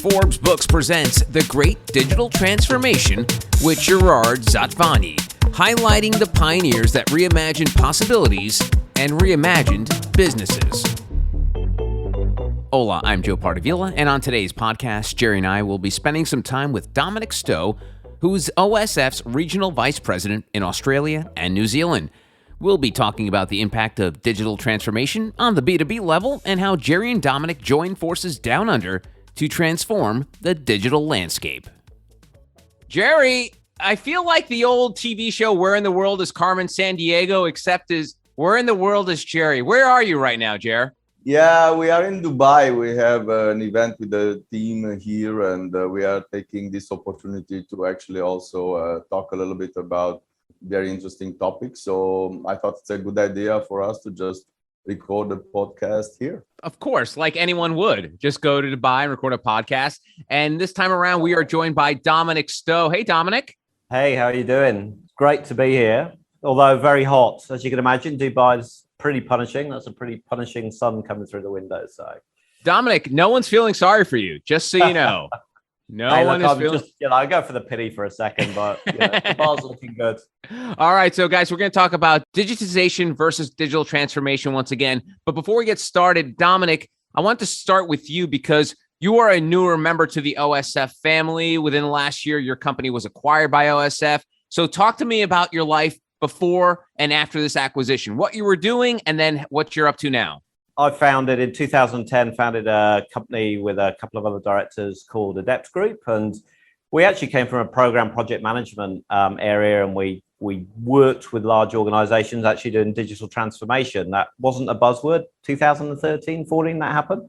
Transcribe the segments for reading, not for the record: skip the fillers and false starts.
Forbes Books presents The Great Digital Transformation with Gerard Zatvani, highlighting the pioneers that reimagined possibilities and reimagined businesses. Hola, I'm Joe Pardavila, and on today's podcast, Gerry and I will be spending some time with Dominic Stow, who's OSF's Regional Vice President in Australia and New Zealand. We'll be talking about the impact of digital transformation on the B2B level and how Gerry and Dominic join forces down under to transform the digital landscape. Gerry, I feel like the old TV show Where in the World is Carmen Sandiego, except is Where in the World is Gerry? Where are you right now, Gerry? Yeah, we are in Dubai. We have an event with the team here, and we are taking this opportunity to actually also talk a little bit about very interesting topics. So I thought it's a good idea for us to just record a podcast here. Of course, like anyone would, just go to Dubai and record a podcast. And this time around, we are joined by Dominic Stow. Hey, Dominic. Hey, how are you doing? Great to be here, although very hot. As you can imagine, Dubai's pretty punishing. That's a pretty punishing sun coming through the window. So, Dominic, no one's feeling sorry for you, just so you know. I go for the pity for a second, but the bar's looking good. All right, so guys, we're going to talk about digitization versus digital transformation once again. But before we get started, Dominic, I want to start with you because you are a newer member to the OSF family. Within the last year, your company was acquired by OSF. So talk to me about your life before and after this acquisition, what you were doing, and then what you're up to now. I in 2010, founded a company with a couple of other directors called Adept Group. And we actually came from a program project management area, and we worked with large organizations actually doing digital transformation. That wasn't a buzzword. 2013, 14, that happened.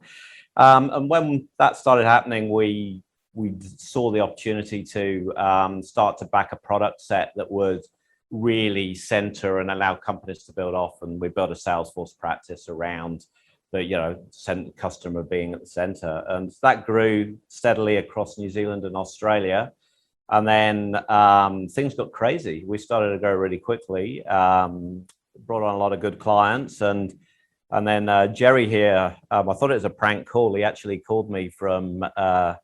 And when that started happening, we saw the opportunity to start to back a product set that would really center and allow companies to build off. And we built a Salesforce practice around the customer being at the center. And that grew steadily across New Zealand and Australia. And then things got crazy. We started to grow really quickly, brought on a lot of good clients. And then Gerry here, I thought it was a prank call. He actually called me from a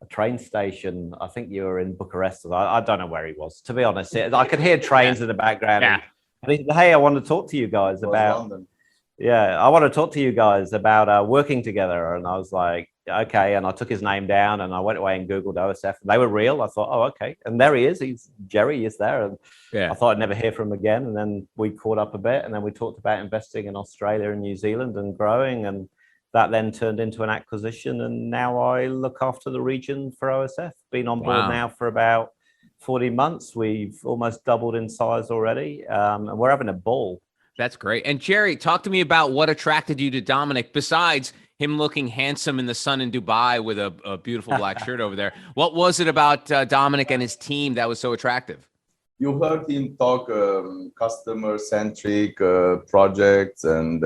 train station. I think you were in Bucharest. I don't know where he was, to be honest. I could hear trains in the background. Yeah. And he said, hey, I want to talk to you guys about London. Yeah, I want to talk to you guys about working together. And I was like, okay. And I took his name down and I went away and Googled OSF. And they were real. I thought, oh, okay. And there he is. Gerry is there. And I thought I'd never hear from him again. And then we caught up a bit. And then we talked about investing in Australia and New Zealand and growing. And that then turned into an acquisition. And now I look after the region for OSF. Been on board now for about 40 months. We've almost doubled in size already. And we're having a ball. That's great. And Gerry, talk to me about what attracted you to Dominic, besides him looking handsome in the sun in Dubai with a beautiful black shirt over there. What was it about Dominic and his team that was so attractive? You heard him talk customer-centric projects, and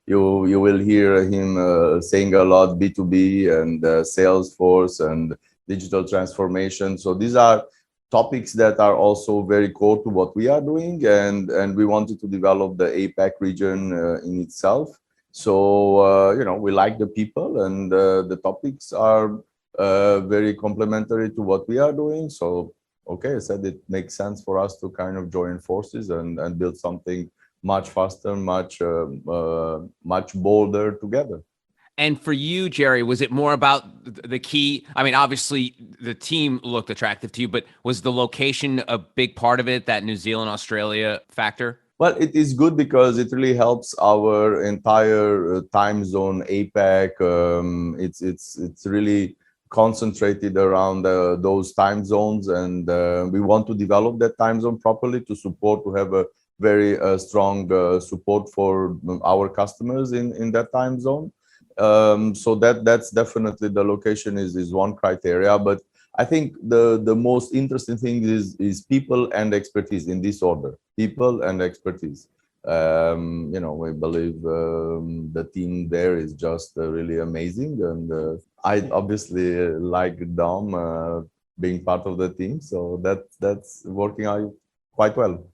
you will hear him saying a lot B2B and Salesforce and digital transformation. So these are topics that are also very core to what we are doing, and we wanted to develop the APAC region in itself. So we like the people, and the topics are very complementary to what we are doing. So I said it makes sense for us to kind of join forces and build something much faster, much bolder together. And for you, Gerry, was it more about the key? I mean, obviously the team looked attractive to you, but was the location a big part of it, that New Zealand, Australia factor? Well, it is good because it really helps our entire time zone, APAC. It's really concentrated around those time zones, and we want to develop that time zone properly to have a very strong support for our customers in that time zone. So that's definitely, the location is one criteria, but I think the most interesting thing is people and expertise, in this order: people and expertise. We believe the team there is just really amazing, and I obviously like Dom being part of the team, so that's working out quite well.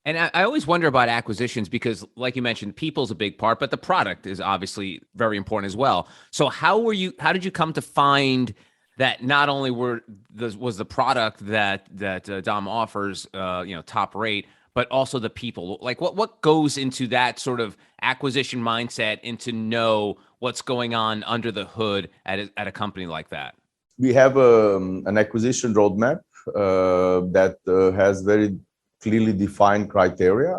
And I always wonder about acquisitions because, like you mentioned, people's a big part, but the product is obviously very important as well. So how did you come to find that not only was the product that Dom offers, top rate, but also the people. Like what goes into that sort of acquisition mindset and to know what's going on under the hood at a company like that? We have an acquisition roadmap that has very clearly defined criteria,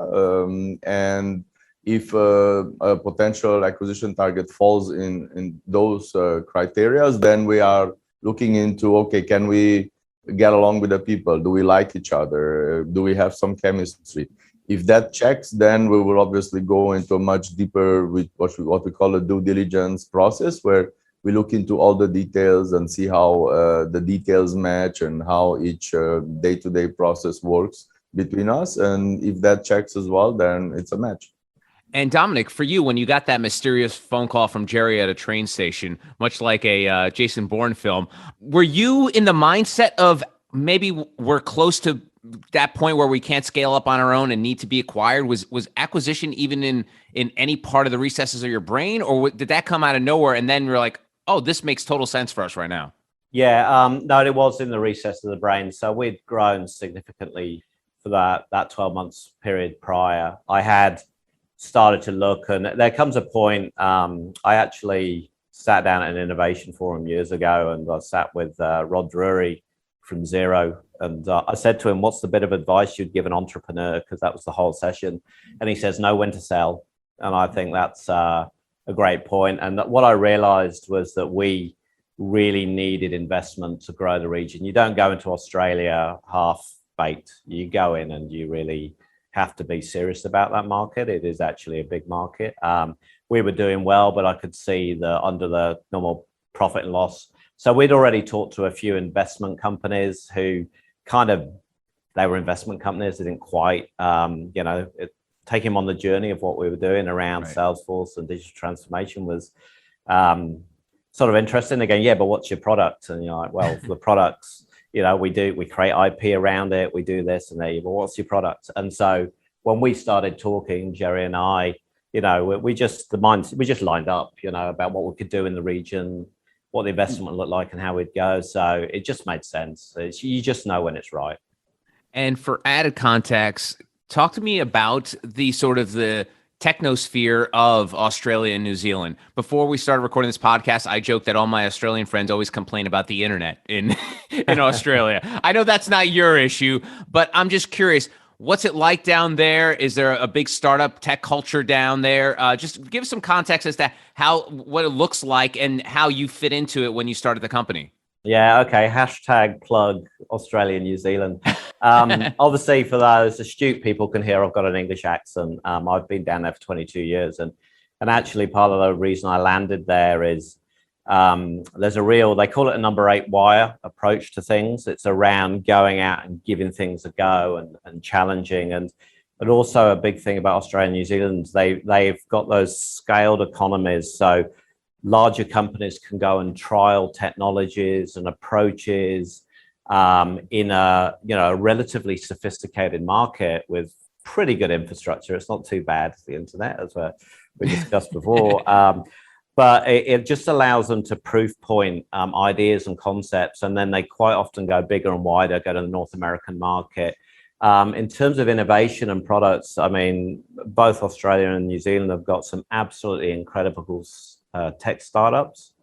and if a potential acquisition target falls in those criteria, then we are looking into, okay, can we get along with the people? Do we like each other? Do we have some chemistry? If that checks, then we will obviously go into a much deeper, with what we call a due diligence process, where we look into all the details and see how the details match and how each day-to-day process works between us. And if that checks as well, then it's a match. And Dominic, for you, when you got that mysterious phone call from Gerry at a train station, much like a Jason Bourne film, were you in the mindset of maybe we're close to that point where we can't scale up on our own and need to be acquired? Was acquisition even in any part of the recesses of your brain, or did that come out of nowhere and then you're like, oh, this makes total sense for us right now? Yeah, no, it was in the recess of the brain. So we'd grown significantly for that 12 months period prior. I had started to look, and there comes a point, I actually sat down at an innovation forum years ago, and I sat with Rod Drury from Xero, and I said to him, what's the bit of advice you'd give an entrepreneur? Because that was the whole session. And he says, know when to sell. And I think that's a great point. And what I realized was that we really needed investment to grow the region. You don't go into Australia half-baked. You go in and you really have to be serious about that market. It is actually a big market. We were doing well, but I could see under the normal profit and loss. So we'd already talked to a few investment companies who they were investment companies. They didn't quite, take him on the journey of what we were doing around Salesforce and digital transformation was sort of interesting. Again, yeah, but what's your product? And you're like, well, the products, we create IP around it. We do this and that. Well, what's your product? And so when we started talking, Gerry and I, we just lined up, about what we could do in the region, what the investment would look like and how we'd go. So it just made sense. You just know when it's right. And for added context, talk to me about the sort of the technosphere of Australia and New Zealand. Before we started recording this podcast, I joked that all my Australian friends always complain about the internet in Australia. I know that's not your issue, but I'm just curious, what's it like down there? Is there a big startup tech culture down there? Just give some context as to what it looks like and how you fit into it when you started the company. Yeah, okay. # plug Australia, New Zealand. Obviously, for those astute people can hear I've got an English accent. I've been down there for 22 years. And actually, part of the reason I landed there is there's they call it a number 8 wire approach to things. It's around going out and giving things a go and challenging. And also a big thing about Australia and New Zealand, they've got those scaled economies. So larger companies can go and trial technologies and approaches in a relatively sophisticated market with pretty good infrastructure. It's not too bad, the internet, as we discussed before. But it just allows them to proof point ideas and concepts, and then they quite often go bigger and wider, go to the North American market. In terms of innovation and products, I mean, both Australia and New Zealand have got some absolutely incredible tech startups.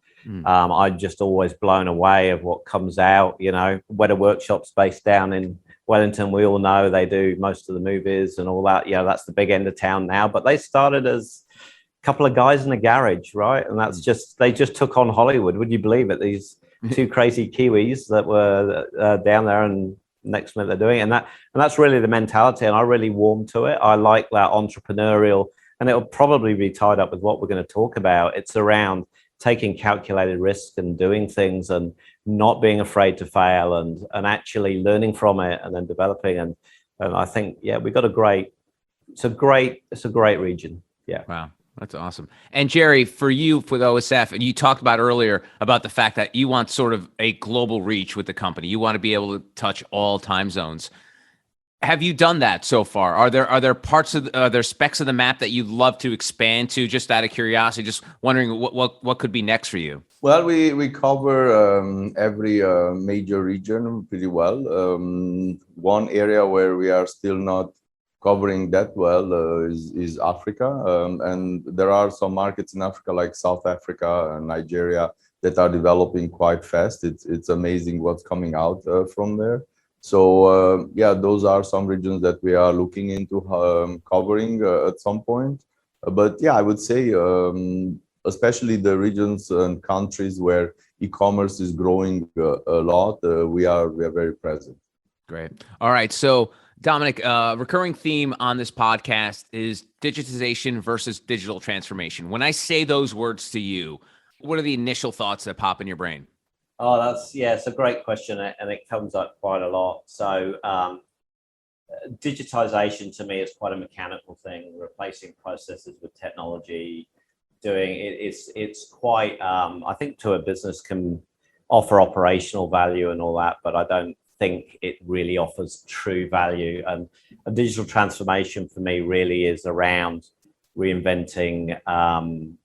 I'm just always blown away of what comes out. Weta Workshop's based down in Wellington. We all know they do most of the movies and all that. That's the big end of town now, but they started as a couple of guys in a garage, right? And that's they just took on Hollywood. Would you believe it? These two crazy Kiwis that were down there, and next minute they're doing it. And that's really the mentality, and I really warm to it. I like that entrepreneurial, and it'll probably be tied up with what we're going to talk about. It's around taking calculated risks and doing things and not being afraid to fail and actually learning from it and then developing. And I think, we got it's a great region. Yeah. Wow. That's awesome. And Gerry, for you, with OSF, and you talked about earlier about the fact that you want sort of a global reach with the company. You want to be able to touch all time zones. Have you done that so far? Are there parts of are there specs of the map that you'd love to expand to? Just out of curiosity, just wondering what could be next for you. Well, we cover every major region pretty well. One area where we are still not covering that well is Africa, and there are some markets in Africa like South Africa and Nigeria that are developing quite fast. It's amazing what's coming out from there. So yeah, those are some regions that we are looking into covering at some point. But yeah, I would say especially the regions and countries where e-commerce is growing a lot, we are very present. Great. All right. So Dominic, recurring theme on this podcast is digitization versus digital transformation. When I say those words to you, what are the initial thoughts that pop in your brain? Oh, it's a great question, and it comes up quite a lot. So digitization to me is quite a mechanical thing, replacing processes with technology. It's quite, I think to a business can offer operational value and all that, but I don't think it really offers true value. And a digital transformation for me really is around reinventing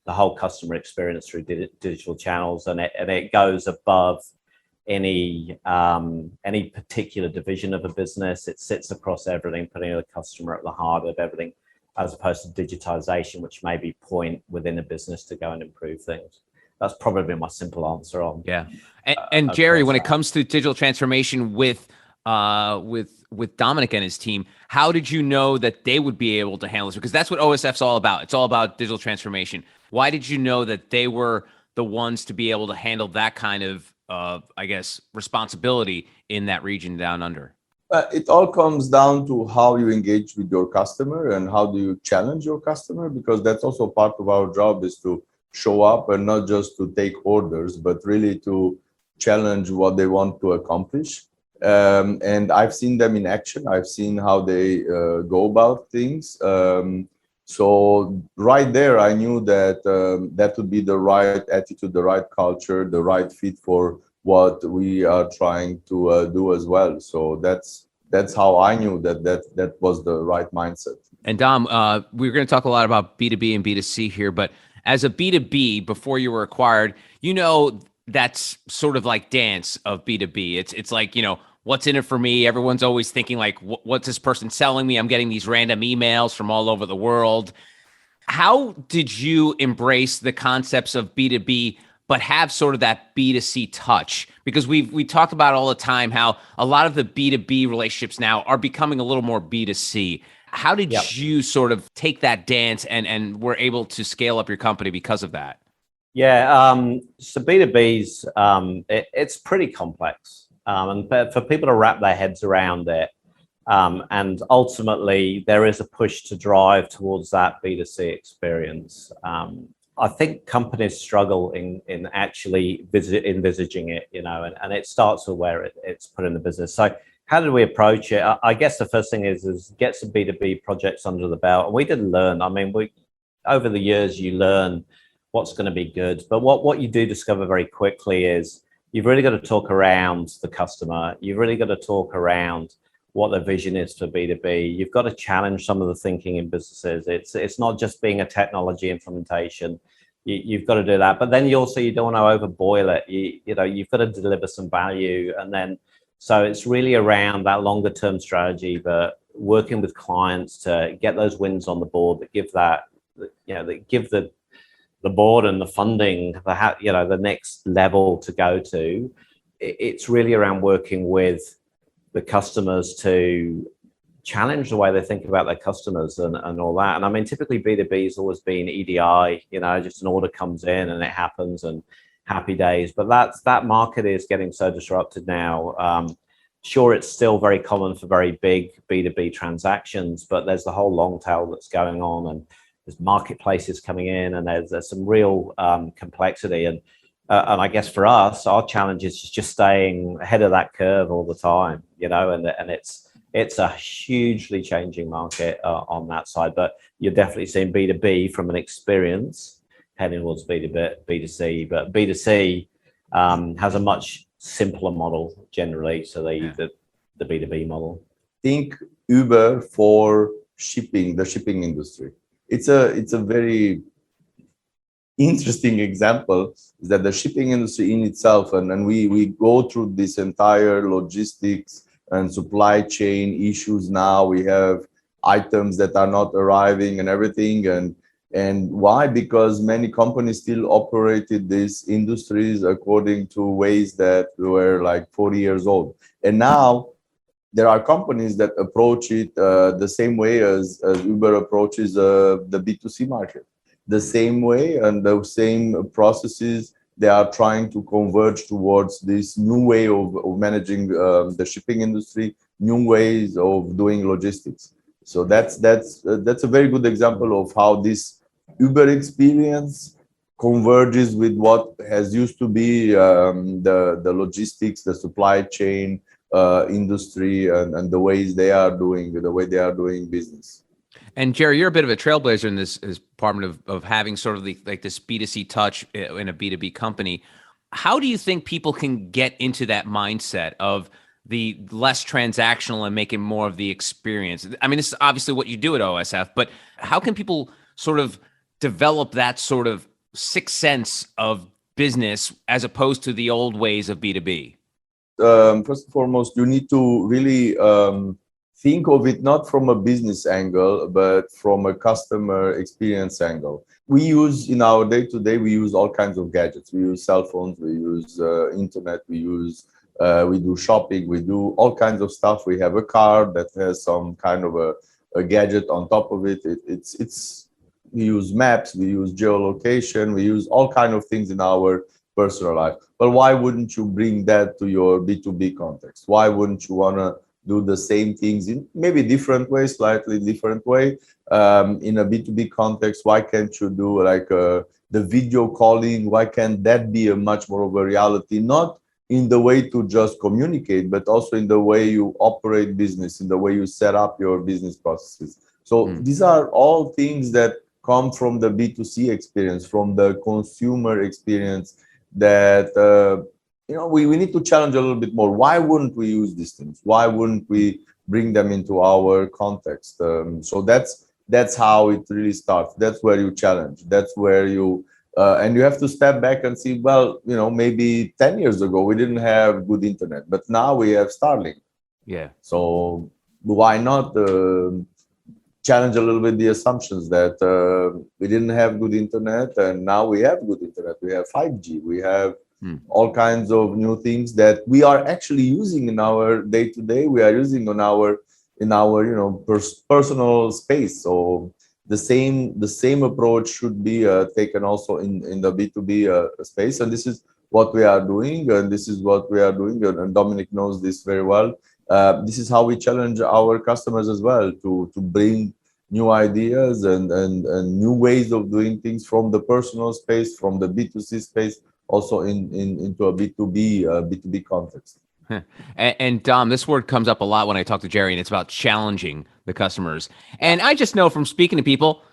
the whole customer experience through digital channels, and it goes above any particular division of a business. It sits across everything, putting the customer at the heart of everything, as opposed to digitization, which may be point within a business to go and improve things. That's probably my simple answer on. Yeah, and Gerry, when it comes to digital transformation with Dominic and his team, how did you know that they would be able to handle this? Because that's what OSF's all about. It's all about digital transformation. Why did you know that they were the ones to be able to handle that kind of, I guess, responsibility in that region down under? It all comes down to how you engage with your customer and how do you challenge your customer, because that's also part of our job, is to show up and not just to take orders, but really to challenge what they want to accomplish. And I've seen them in action. I've seen how they go about things. So right there, I knew that that would be the right attitude, the right culture, the right fit for what we are trying to do as well. So that's how I knew that was the right mindset. And Dom, we're going to talk a lot about B2B and B2C here, but as a B2B, before you were acquired, that's sort of like dance of B2B. It's like, what's in it for me? Everyone's always thinking like, what's this person selling me? I'm getting these random emails from all over the world. How did you embrace the concepts of B2B, but have sort of that B2C touch? Because we talked about all the time how a lot of the B2B relationships now are becoming a little more B2C. How did you sort of take that dance and were able to scale up your company because of that? Yeah, so B2B's, it's pretty complex. And for people to wrap their heads around it, and ultimately there is a push to drive towards that B2C experience. I think companies struggle in actually envisaging it, and it starts with where it's put in the business. So how did we approach it? I guess the first thing is get some B2B projects under the belt. And we didn't learn. I mean, over the years, you learn what's going to be good. But what you do discover very quickly is you've really got to talk around the customer. You've really got to talk around what the vision is for B2B. You've got to challenge some of the thinking in businesses. It's not just being a technology implementation. You've got to do that. But then you don't want to overboil it. You've got to deliver some value. And then, so it's really around that longer term strategy, but working with clients to get those wins on the board that give that give the board and the funding, the next level to go to. It's really around working with the customers to challenge the way they think about their customers and all that. And I mean, typically B2B has always been EDI, just an order comes in and it happens and happy days. But that market is getting so disrupted now. Sure, it's still very common for very big B2B transactions, but there's the whole long tail that's going on, and there's marketplaces coming in, and there's some real complexity. And I guess for us, our challenge is just staying ahead of that curve all the time, and it's a hugely changing market on that side. But you're definitely seeing B2B from an experience heading towards B2C. But B2C has a much simpler model generally, so they use the B2B model. think Uber for shipping, the shipping industry. It's a very interesting example, is that the shipping industry in itself, and we go through this entire logistics and supply chain issues now. We have items that are not arriving and everything, and why? Because many companies still operated these industries according to ways that were like 40 years old, and now there are companies that approach it the same way as Uber approaches the B2C market, the same way, and the same processes. They are trying to converge towards this new way of managing the shipping industry, new ways of doing logistics. So that's a very good example of how this Uber experience converges with what has used to be the logistics, the supply chain industry, and the way they are doing business. And Gerry, you're a bit of a trailblazer in this department of having sort of like this B2C touch in a B2B company. How do you think people can get into that mindset of the less transactional and making more of the experience? I mean, this is obviously what you do at OSF, but how can people sort of develop that sort of sixth sense of business as opposed to the old ways of B2B? First and foremost, you need to really think of it not from a business angle, but from a customer experience angle. We use in our day-to-day, we use all kinds of gadgets. We use cell phones, we use internet, we do shopping, we do all kinds of stuff. We have a car that has some kind of a gadget on top of it. We use maps, we use geolocation, we use all kinds of things in our personal life. But why wouldn't you bring that to your B2B context? Why wouldn't you want to do the same things in maybe different way, slightly different way, in a B2B context? Why can't you do like the video calling? Why can't that be a much more of a reality? Not in the way to just communicate, but also in the way you operate business, in the way you set up your business processes. So these are all things that come from the B2C experience, from the consumer experience, that we need to challenge a little bit more. Why wouldn't we use these things? Why wouldn't we bring them into our context? So that's how it really starts. That's where you challenge. That's where you and you have to step back and see, well, maybe 10 years ago we didn't have good internet, but now we have Starlink. Yeah. So why not challenge a little bit the assumptions that we didn't have good internet and now we have good internet. We have 5G. We have all kinds of new things that we are actually using in our day-to-day. We are using in our personal space. So the same approach should be taken also in the B2B space. And this is what we are doing. And Dominic knows this very well. This is how we challenge our customers as well, to bring new ideas and new ways of doing things from the personal space, from the B2C space, also into a B2B context. And Dom, this word comes up a lot when I talk to Gerry, and it's about challenging the customers. And I just know from speaking to people,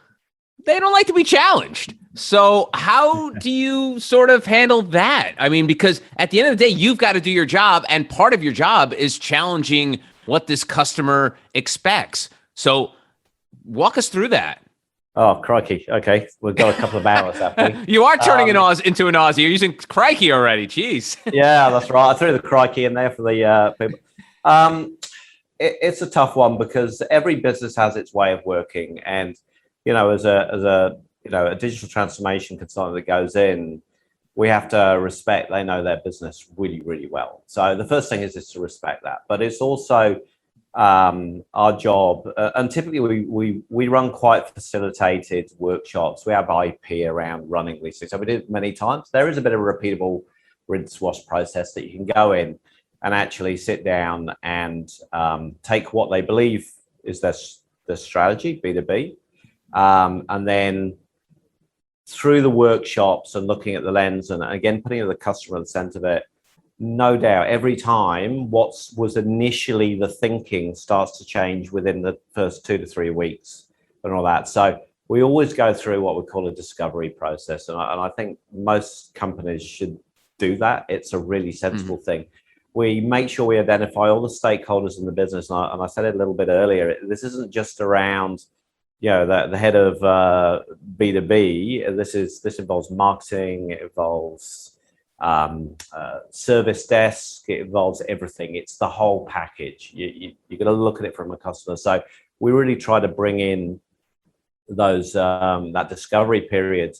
they don't like to be challenged. So how do you sort of handle that? I mean, because at the end of the day, you've got to do your job, and part of your job is challenging what this customer expects. So walk us through that. Oh, crikey. Okay. We've got a couple of hours, haven't we? You are turning into an Aussie. You're using crikey already. Jeez. Yeah, that's right. I threw the crikey in there for the people. It's a tough one because every business has its way of working. And, as a digital transformation consultant that goes in, we have to respect they know their business really, really well. So the first thing is to respect that. But it's also our job, and typically we run quite facilitated workshops. We have IP around running these things, so we did it many times. There is a bit of a repeatable rinse wash process that you can go in and actually sit down and take what they believe is their strategy, B2B, and then through the workshops and looking at the lens and again putting the customer at the center of it. No doubt, every time what was initially the thinking starts to change within the first 2 to 3 weeks and all that. So we always go through what we call a discovery process. And I think most companies should do that. It's a really sensible thing. we make sure we identify all the stakeholders in the business. And I said it a little bit earlier, this isn't just around, the head of B2B. This involves marketing, it involves service desk, it involves everything. It's the whole package. You're going to look at it from a customer. So we really try to bring in those that discovery period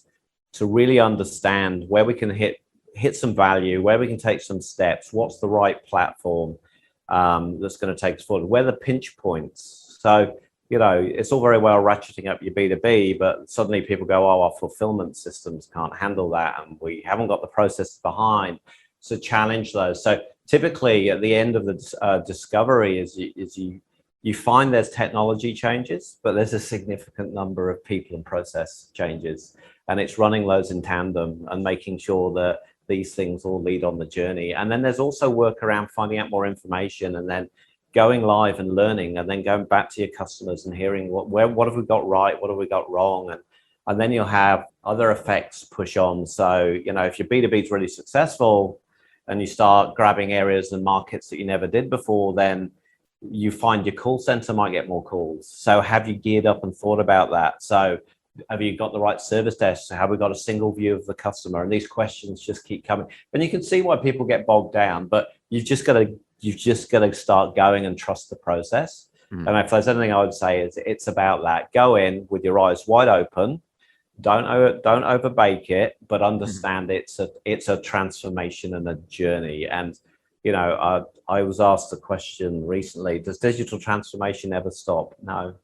to really understand where we can hit some value, where we can take some steps, what's the right platform that's going to take us forward, where are the pinch points. So it's all very well ratcheting up your B2B, but suddenly people go, oh, our fulfillment systems can't handle that, and we haven't got the process behind. So challenge those. So typically at the end of the discovery is you find there's technology changes, but there's a significant number of people and process changes, and it's running those in tandem and making sure that these things all lead on the journey. And then there's also work around finding out more information and then going live and learning, and then going back to your customers and hearing what have we got right, what have we got wrong, and then you'll have other effects push on. So if your B2B is really successful and you start grabbing areas and markets that you never did before, then you find your call center might get more calls. So have you geared up and thought about that? So have you got the right service desk? Have we got a single view of the customer? And these questions just keep coming, and you can see why people get bogged down, but you've just got to start going and trust the process. And if there's anything I would say, is it's about that. Go in with your eyes wide open. Don't overbake it, but understand it's a transformation and a journey. And I was asked a question recently: does digital transformation ever stop? No.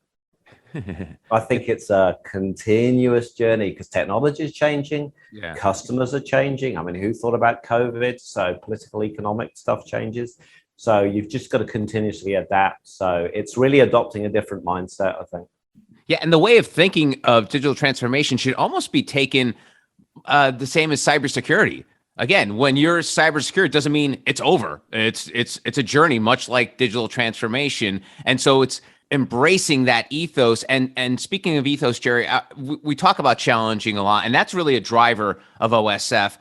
I think it's a continuous journey because technology is changing, customers are changing. I mean, who thought about COVID? So political, economic stuff changes. So you've just got to continuously adapt. So it's really adopting a different mindset, I think. Yeah, and the way of thinking of digital transformation should almost be taken the same as cybersecurity. Again, when you're cybersecurity, it doesn't mean it's over. It's a journey, much like digital transformation. And so it's embracing that ethos. And speaking of ethos, Gerry, we talk about challenging a lot, and that's really a driver of OSF.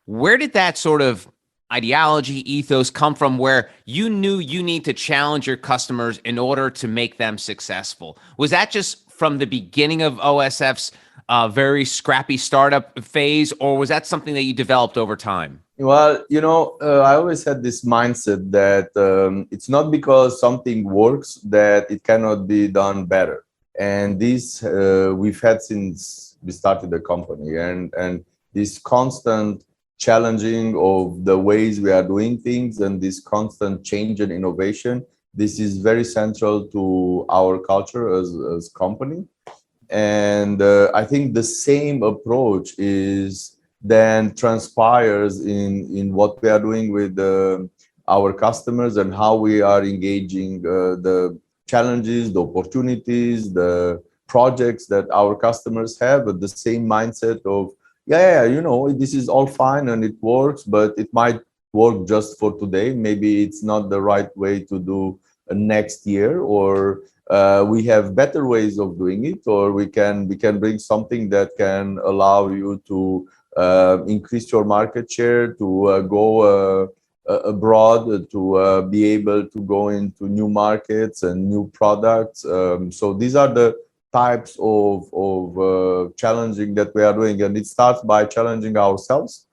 Where did that sort of ideology, ethos come from, where you knew you need to challenge your customers in order to make them successful? Was that just from the beginning of OSF's very scrappy startup phase, or was that something that you developed over time? Well, I always had this mindset that it's not because something works that it cannot be done better. And this we've had since we started the company, and this constant challenging of the ways we are doing things and this constant change and innovation, this is very central to our culture as company. And I think the same approach is then transpires in what we are doing with our customers and how we are engaging the challenges, the opportunities, the projects that our customers have, with the same mindset of, this is all fine and it works, but it might work just for today. Maybe it's not the right way to do next year, or we have better ways of doing it, or we can bring something that can allow you to increase your market share, to go abroad, to be able to go into new markets and new products. So these are the types of challenging that we are doing, and it starts by challenging ourselves,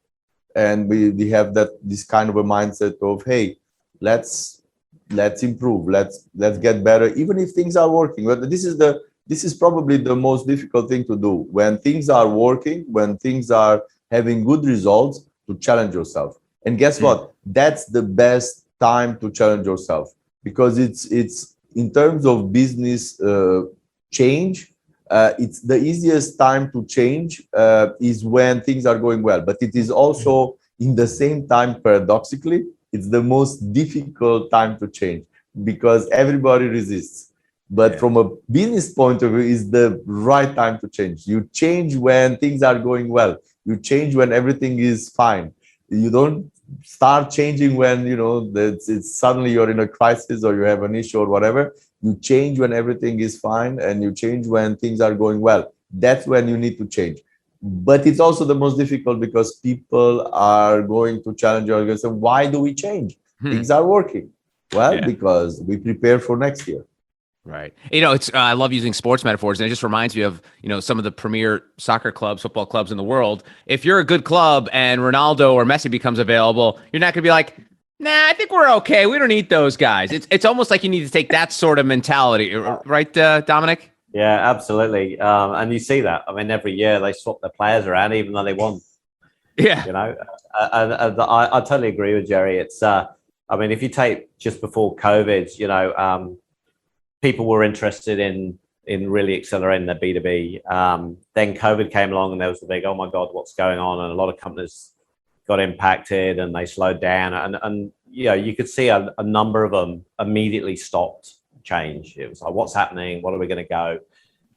and we have this kind of a mindset of, hey, let's improve, let's get better, even if things are working. But this is probably the most difficult thing to do when things are working, when things are having good results, to challenge yourself. And guess what? That's the best time to challenge yourself, because it's in terms of business change, it's the easiest time to change is when things are going well. But it is also, in the same time, paradoxically, it's the most difficult time to change because everybody resists. But from a business point of view, it's the right time to change. You change when things are going well. You change when everything is fine. You don't start changing when it's suddenly you're in a crisis or you have an issue or whatever. You change when everything is fine, and you change when things are going well. That's when you need to change. But it's also the most difficult because people are going to challenge you and say, why do we change? things are working. Well, because we prepare for next year. Right. It's I love using sports metaphors, and it just reminds me of, some of the premier soccer clubs, football clubs in the world. If you're a good club and Ronaldo or Messi becomes available, you're not going to be like, nah, I think we're okay. We don't need those guys. It's almost like you need to take that sort of mentality, right, Dominic? Yeah, absolutely. And you see that. I mean, every year they swap their players around, even though they won. Yeah. And I totally agree with Gerry. It's, if you take just before COVID, people were interested in really accelerating their B2B. Then COVID came along and there was the big, oh my God, what's going on? And a lot of companies got impacted and they slowed down. And you could see a number of them immediately stopped change. It was like, what's happening? What are we going to go?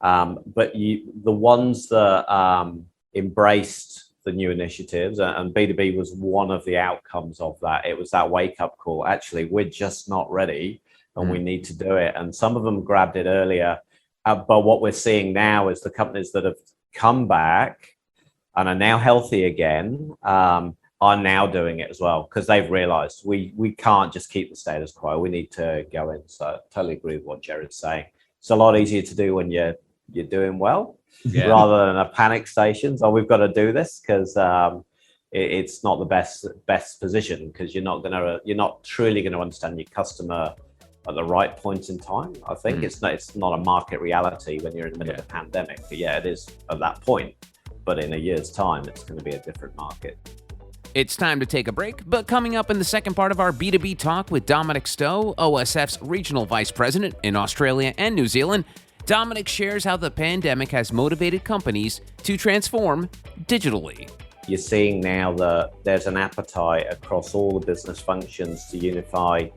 But the ones that embraced the new initiatives, and B2B was one of the outcomes of that. It was that wake-up call. Actually, we're just not ready. And we need to do it. And some of them grabbed it earlier. But what we're seeing now is the companies that have come back and are now healthy again are now doing it as well, because they've realized we can't just keep the status quo. We need to go in. So I totally agree with what Gerry's saying. It's a lot easier to do when you're doing well, rather than a panic station. So we've got to do this because it's not the best position, because you're not truly going to understand your customer at the right point in time. I think it's not a market reality when you're in the middle of the pandemic. But it is at that point. But in a year's time, it's going to be a different market. It's time to take a break, but coming up in the second part of our B2B Talk with Dominic Stow, OSF's Regional Vice President in Australia and New Zealand, Dominic shares how the pandemic has motivated companies to transform digitally. You're seeing now that there's an appetite across all the business functions to unify,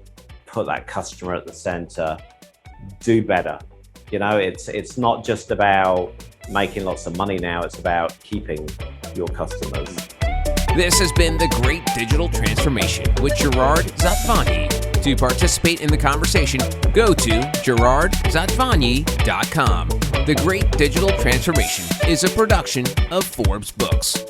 put that customer at the center, do better. It's not just about making lots of money now, it's about keeping your customers. This has been The Great Digital Transformation with Gerard Zatvani. To participate in the conversation, go to gerardzatvani.com. The Great Digital Transformation is a production of Forbes Books.